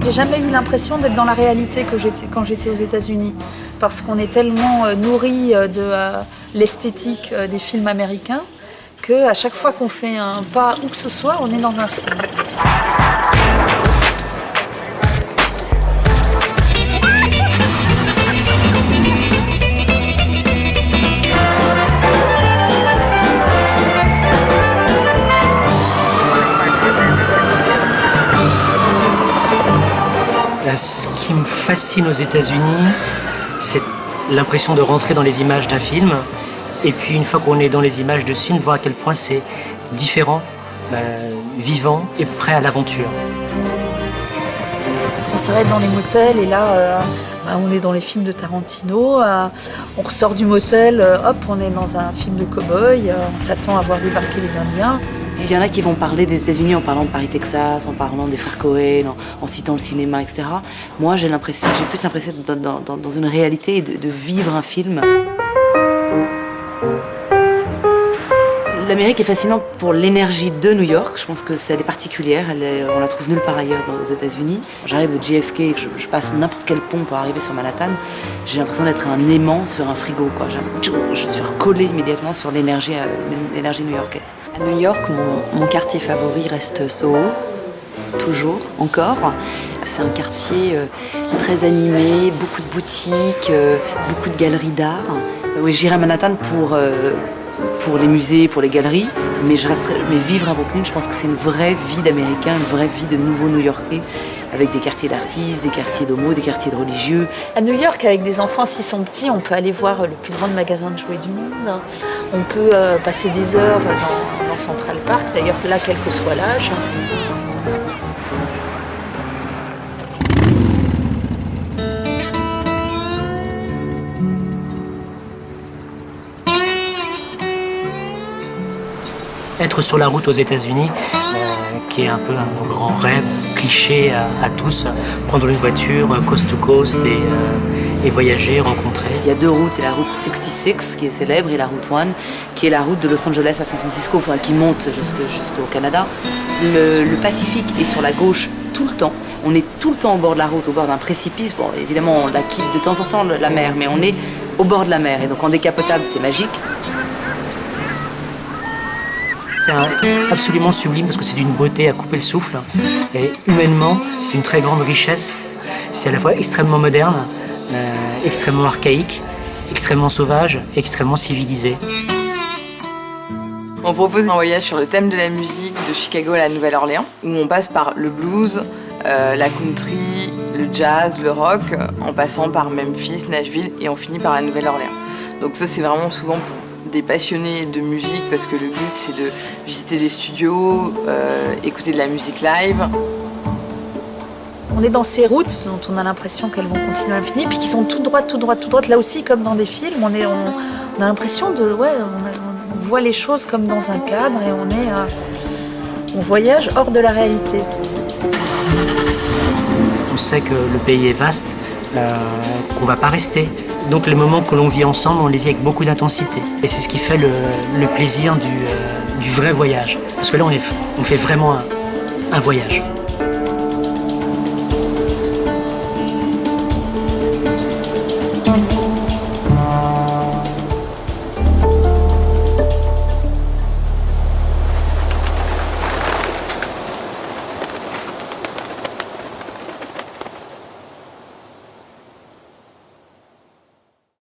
j'ai jamais eu l'impression d'être dans la réalité quand j'étais aux États-Unis, parce qu'on est tellement nourri de l'esthétique des films américains qu'à chaque fois qu'on fait un pas où que ce soit, on est dans un film. Ce qui me fascine aux États-Unis, c'est l'impression de rentrer dans les images d'un film. Et puis une fois qu'on est dans les images de ce film, voir à quel point c'est différent, vivant et prêt à l'aventure. On s'arrête dans les motels et là, on est dans les films de Tarantino. On ressort du motel, hop, on est dans un film de cow-boy. On s'attend à voir débarquer les Indiens. Il y en a qui vont parler des États-Unis en parlant de Paris, Texas, en parlant des frères Cohen, en citant le cinéma, etc. Moi, j'ai plus l'impression d'être dans une réalité et de vivre un film. L'Amérique est fascinante pour l'énergie de New York. Je pense que elle est particulière. On la trouve nulle part ailleurs aux États-Unis. J'arrive de JFK et je passe n'importe quel pont pour arriver sur Manhattan. J'ai l'impression d'être un aimant sur un frigo, quoi. Je suis recollée immédiatement sur l'énergie new-yorkaise. À New York, mon quartier favori reste Soho, toujours, encore. C'est un quartier très animé, beaucoup de boutiques, beaucoup de galeries d'art. Oui, j'irai à Manhattan pour les musées, pour les galeries, mais vivre à Brooklyn, je pense que c'est une vraie vie d'Américain, une vraie vie de nouveaux New-Yorkais, avec des quartiers d'artistes, des quartiers d'homos, des quartiers de religieux. À New York, avec des enfants, s'ils sont petits, on peut aller voir le plus grand magasin de jouets du monde. On peut passer des heures dans Central Park, d'ailleurs là, quel que soit l'âge. Être sur la route aux États-Unis, qui est un peu un grand rêve, cliché à tous, prendre une voiture coast to coast et voyager, rencontrer. Il y a deux routes, il y a la route 66 qui est célèbre et la route 1 qui est la route de Los Angeles à San Francisco, qui monte jusqu'au Canada. Le Pacifique est sur la gauche tout le temps. On est tout le temps au bord de la route, au bord d'un précipice. Bon, évidemment, on la quitte de temps en temps, la mer, mais on est au bord de la mer. Et donc en décapotable, c'est magique. C'est absolument sublime parce que c'est d'une beauté à couper le souffle. Et humainement, c'est une très grande richesse. C'est à la fois extrêmement moderne, extrêmement archaïque, extrêmement sauvage, extrêmement civilisé. On propose un voyage sur le thème de la musique de Chicago à la Nouvelle-Orléans, où on passe par le blues, la country, le jazz, le rock, en passant par Memphis, Nashville, et on finit par la Nouvelle-Orléans. Donc ça, c'est vraiment souvent pour des passionnés de musique, parce que le but, c'est de visiter des studios, écouter de la musique live. On est dans ces routes dont on a l'impression qu'elles vont continuer à l'infini, puis qui sont tout droites. Là aussi, comme dans des films, on a l'impression on voit les choses comme dans un cadre et on voyage hors de la réalité. On sait que le pays est vaste, qu'on ne va pas rester. Donc les moments que l'on vit ensemble, on les vit avec beaucoup d'intensité. Et c'est ce qui fait le plaisir du vrai voyage. Parce que là, on fait vraiment un voyage.